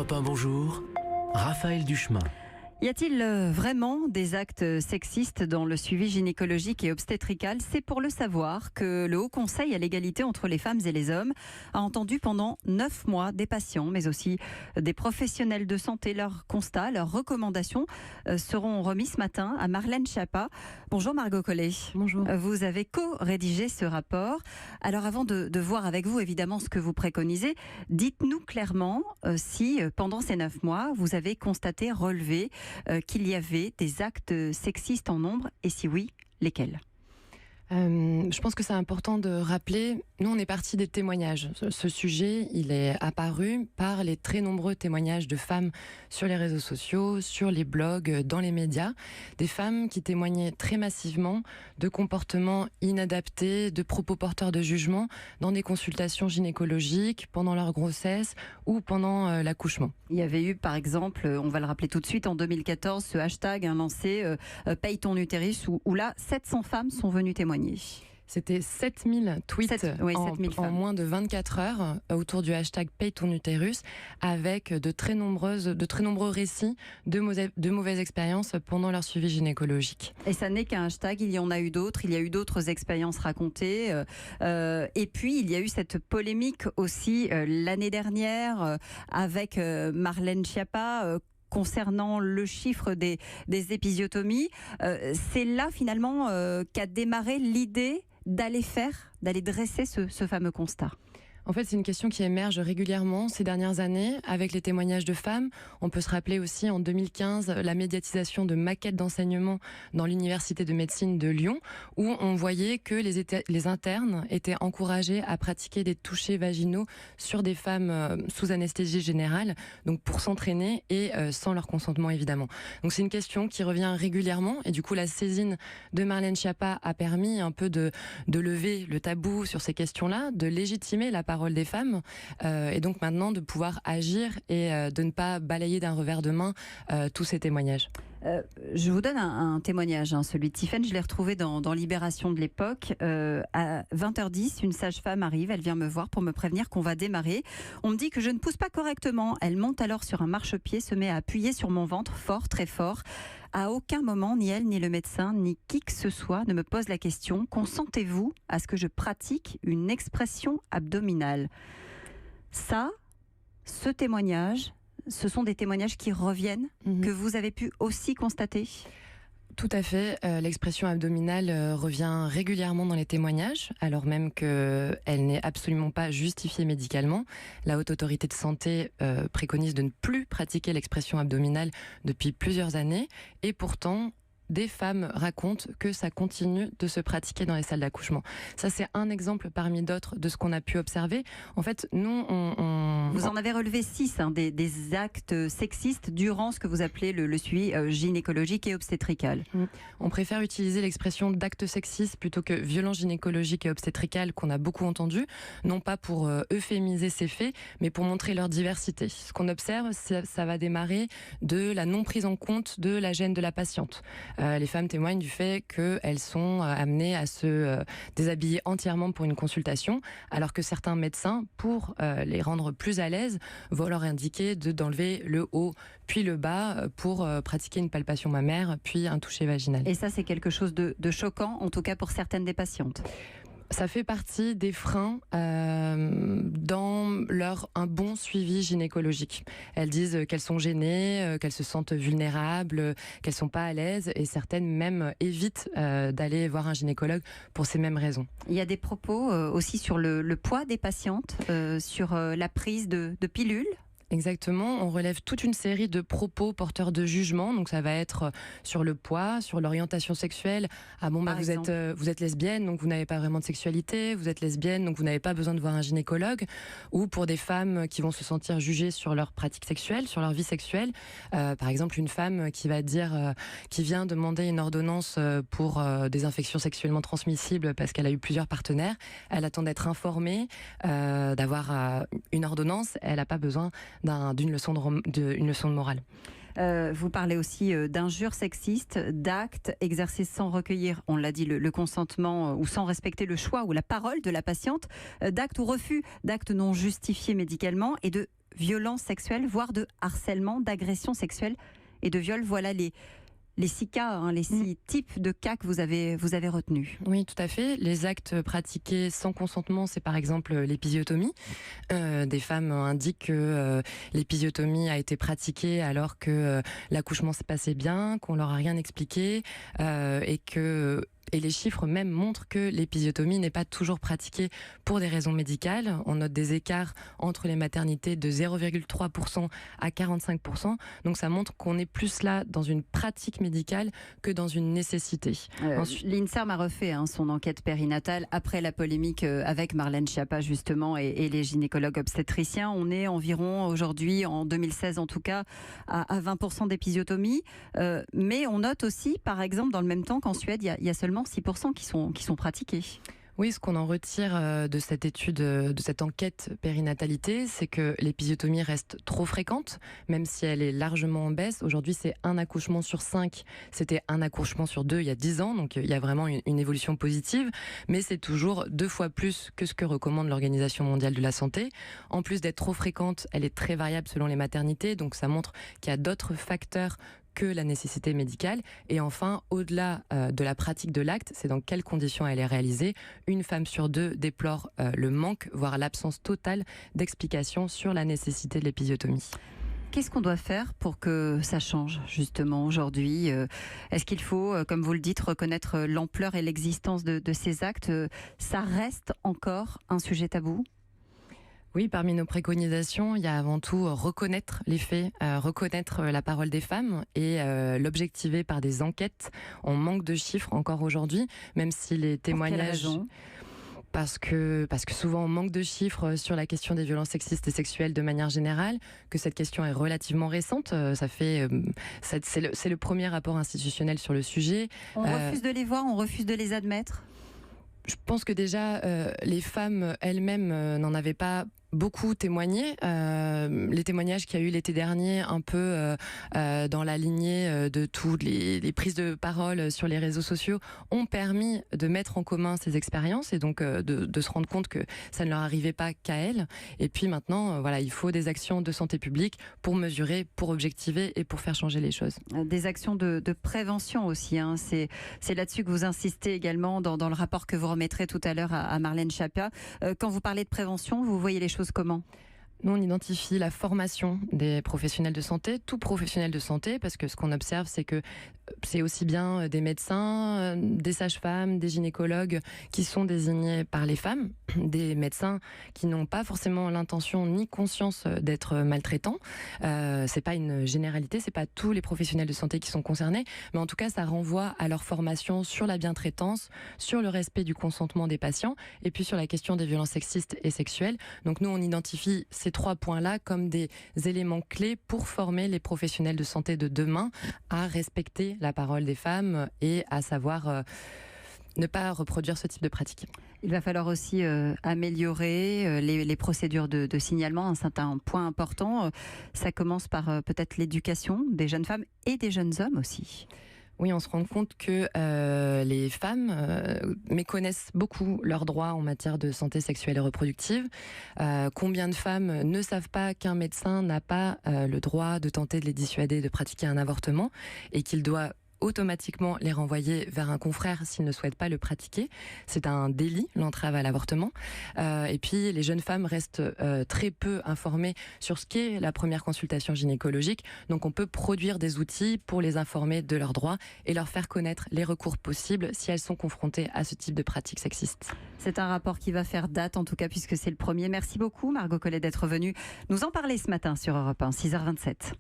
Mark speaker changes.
Speaker 1: Europe 1, bonjour. Raphaël Duchemin.
Speaker 2: Y a-t-il vraiment des actes sexistes dans le suivi gynécologique et obstétrical ? C'est pour le savoir que le Haut Conseil à l'égalité entre les femmes et les hommes a entendu pendant 9 mois des patients, mais aussi des professionnels de santé. Leurs constats, leurs recommandations seront remis ce matin à Marlène Schiappa. Bonjour Margot Collet.
Speaker 3: Bonjour.
Speaker 2: Vous avez co-rédigé ce rapport. Alors avant de voir avec vous évidemment ce que vous préconisez, dites-nous clairement si pendant ces 9 mois vous avez constaté, relevé qu'il y avait des actes sexistes en nombre, et si oui, lesquels ?
Speaker 3: Je pense que c'est important de rappeler, nous on est parti des témoignages. Ce sujet, il est apparu par les très nombreux témoignages de femmes sur les réseaux sociaux, sur les blogs, dans les médias. Des femmes qui témoignaient très massivement de comportements inadaptés, de propos porteurs de jugement dans des consultations gynécologiques, pendant leur grossesse ou pendant l'accouchement.
Speaker 2: Il y avait eu par exemple, on va le rappeler tout de suite, en 2014, ce hashtag lancé « Paye ton utérus » où là, 700 femmes sont venues témoigner.
Speaker 3: C'était 7000 tweets en moins de 24 heures autour du hashtag Paye ton utérus, avec de très nombreux récits de mauvaises expériences pendant leur suivi gynécologique.
Speaker 2: Et ça n'est qu'un hashtag, il y en a eu d'autres, il y a eu d'autres expériences racontées. Et puis il y a eu cette polémique aussi l'année dernière avec Marlène Schiappa, concernant le chiffre des épisiotomies. C'est là finalement qu'a démarré l'idée d'aller dresser ce fameux constat.
Speaker 3: En fait, c'est une question qui émerge régulièrement ces dernières années avec les témoignages de femmes. On peut se rappeler aussi en 2015 la médiatisation de maquettes d'enseignement dans l'université de médecine de Lyon, où on voyait que les internes étaient encouragés à pratiquer des touchés vaginaux sur des femmes sous anesthésie générale, donc pour s'entraîner et sans leur consentement évidemment. Donc c'est une question qui revient régulièrement, et du coup la saisine de Marlène Schiappa a permis un peu de lever le tabou sur ces questions-là, de légitimer la parole des femmes, et donc maintenant de pouvoir agir et de ne pas balayer d'un revers de main tous ces témoignages.
Speaker 2: Je vous donne un témoignage, celui de Tiffaine, je l'ai retrouvé dans Libération de l'époque. À 20h10, une sage-femme arrive, elle vient me voir pour me prévenir qu'on va démarrer. On me dit que je ne pousse pas correctement. Elle monte alors sur un marchepied, se met à appuyer sur mon ventre fort, très fort. À aucun moment, ni elle, ni le médecin, ni qui que ce soit ne me pose la question: consentez-vous à ce que je pratique une expression abdominale ? Ce témoignage, ce sont des témoignages qui reviennent, que vous avez pu aussi constater ?
Speaker 3: Tout à fait. L'expression abdominale revient régulièrement dans les témoignages, alors même qu'elle n'est absolument pas justifiée médicalement. La Haute Autorité de Santé préconise de ne plus pratiquer l'expression abdominale depuis plusieurs années, et pourtant des femmes racontent que ça continue de se pratiquer dans les salles d'accouchement. Ça, c'est un exemple parmi d'autres de ce qu'on a pu observer. En fait, nous,
Speaker 2: Vous en avez relevé 6 des actes sexistes durant ce que vous appelez le suivi gynécologique et obstétrical.
Speaker 3: On préfère utiliser l'expression d'actes sexistes plutôt que violence gynécologique et obstétricale, qu'on a beaucoup entendu, non pas pour euphémiser ces faits, mais pour montrer leur diversité. Ce qu'on observe, ça va démarrer de la non prise en compte de la gêne de la patiente. Les femmes témoignent du fait qu'elles sont amenées à se déshabiller entièrement pour une consultation, alors que certains médecins, pour les rendre plus à l'aise, vont leur indiquer d'enlever le haut puis le bas pour pratiquer une palpation mammaire puis un toucher vaginal.
Speaker 2: Et ça, c'est quelque chose de choquant, en tout cas pour certaines des patientes.
Speaker 3: Ça fait partie des freins dans un bon suivi gynécologique. Elles disent qu'elles sont gênées, qu'elles se sentent vulnérables, qu'elles sont pas à l'aise, et certaines même évitent d'aller voir un gynécologue pour ces mêmes raisons.
Speaker 2: Il y a des propos aussi sur le poids des patientes, sur la prise de pilules.
Speaker 3: Exactement, on relève toute une série de propos porteurs de jugement, donc ça va être sur le poids, sur l'orientation sexuelle. Ah bon, vous êtes lesbienne, donc vous n'avez pas vraiment de sexualité, vous êtes lesbienne, donc vous n'avez pas besoin de voir un gynécologue. Ou pour des femmes qui vont se sentir jugées sur leur pratique sexuelle, sur leur vie sexuelle. Par exemple, une femme qui va dire, qui vient demander une ordonnance pour des infections sexuellement transmissibles parce qu'elle a eu plusieurs partenaires. Elle attend d'être informée, d'avoir une ordonnance. Elle n'a pas besoin d'une leçon de morale.
Speaker 2: Vous parlez aussi d'injures sexistes, d'actes exercés sans recueillir, on l'a dit, le consentement ou sans respecter le choix ou la parole de la patiente, d'actes ou refus d'actes non justifiés médicalement et de violences sexuelles, voire de harcèlement, d'agression sexuelle et de viol. Voilà les 6 cas, les 6 types de cas que vous avez retenus.
Speaker 3: Oui, tout à fait. Les actes pratiqués sans consentement, c'est par exemple l'épisiotomie. Des femmes indiquent que l'épisiotomie a été pratiquée alors que l'accouchement s'est passé bien, qu'on leur a rien expliqué et les chiffres même montrent que l'épisiotomie n'est pas toujours pratiquée pour des raisons médicales. On note des écarts entre les maternités de 0,3% à 45%. Donc ça montre qu'on est plus là dans une pratique médicale que dans une nécessité.
Speaker 2: L'INSERM a refait son enquête périnatale après la polémique avec Marlène Schiappa justement et les gynécologues obstétriciens. On est environ aujourd'hui, en 2016 en tout cas, à 20% d'épisiotomie. Mais on note aussi, par exemple, dans le même temps qu'en Suède, il y a seulement 6% qui sont pratiqués.
Speaker 3: Oui, ce qu'on en retire de cette étude, de cette enquête périnatalité, c'est que l'épisiotomie reste trop fréquente, même si elle est largement en baisse. Aujourd'hui, c'est 1 accouchement sur 5. C'était 1 accouchement sur 2 il y a 10 ans, donc il y a vraiment une évolution positive. Mais c'est toujours 2 fois plus que ce que recommande l'Organisation mondiale de la santé. En plus d'être trop fréquente, elle est très variable selon les maternités, donc ça montre qu'il y a d'autres facteurs que la nécessité médicale. Et enfin, au-delà de la pratique de l'acte, c'est dans quelles conditions elle est réalisée. 1 femme sur 2 déplore le manque, voire l'absence totale d'explications sur la nécessité de l'épisiotomie.
Speaker 2: Qu'est-ce qu'on doit faire pour que ça change justement aujourd'hui ? Est-ce qu'il faut, comme vous le dites, reconnaître l'ampleur et l'existence de ces actes ? Ça reste encore un sujet tabou ?
Speaker 3: Oui, parmi nos préconisations, il y a avant tout reconnaître les faits, reconnaître la parole des femmes et l'objectiver par des enquêtes. On manque de chiffres encore aujourd'hui, même si les témoignages...
Speaker 2: Pour quelle raison ?
Speaker 3: Parce que souvent on manque de chiffres sur la question des violences sexistes et sexuelles de manière générale, que cette question est relativement récente. C'est le premier rapport institutionnel sur le sujet.
Speaker 2: On refuse de les voir, on refuse de les admettre ?
Speaker 3: Je pense que déjà, les femmes elles-mêmes n'en avaient pas beaucoup témoigné. Les témoignages qu'il y a eu l'été dernier, un peu dans la lignée de toutes les prises de parole sur les réseaux sociaux, ont permis de mettre en commun ces expériences et donc de se rendre compte que ça ne leur arrivait pas qu'à elles. Et puis maintenant, voilà, il faut des actions de santé publique pour mesurer, pour objectiver et pour faire changer les choses.
Speaker 2: Des actions de prévention aussi. C'est là-dessus que vous insistez également dans le rapport que vous remettrez tout à l'heure à Marlène Schiappa. Quand vous parlez de prévention, vous voyez les choses comment ?
Speaker 3: Nous, on identifie la formation des professionnels de santé, tout professionnel de santé, parce que ce qu'on observe, c'est que c'est aussi bien des médecins, des sages-femmes, des gynécologues qui sont désignés par les femmes, des médecins qui n'ont pas forcément l'intention ni conscience d'être maltraitants. C'est pas une généralité, c'est pas tous les professionnels de santé qui sont concernés, mais en tout cas, ça renvoie à leur formation sur la bientraitance, sur le respect du consentement des patients, et puis sur la question des violences sexistes et sexuelles. Donc nous, on identifie ces 3 points-là comme des éléments clés pour former les professionnels de santé de demain à respecter la parole des femmes et à savoir ne pas reproduire ce type de pratique.
Speaker 2: Il va falloir aussi améliorer les procédures de signalement. C'est un point important. Ça commence par peut-être l'éducation des jeunes femmes et des jeunes hommes aussi.
Speaker 3: Oui, on se rend compte que les femmes méconnaissent beaucoup leurs droits en matière de santé sexuelle et reproductive. Combien de femmes ne savent pas qu'un médecin n'a pas le droit de tenter de les dissuader de pratiquer un avortement et qu'il doit automatiquement les renvoyer vers un confrère s'ils ne souhaitent pas le pratiquer. C'est un délit, l'entrave à l'avortement. Et puis, les jeunes femmes restent très peu informées sur ce qu'est la première consultation gynécologique. Donc, on peut produire des outils pour les informer de leurs droits et leur faire connaître les recours possibles si elles sont confrontées à ce type de pratiques sexistes.
Speaker 2: C'est un rapport qui va faire date, en tout cas, puisque c'est le premier. Merci beaucoup, Margot Collet, d'être venue nous en parler ce matin sur Europe 1, 6h27.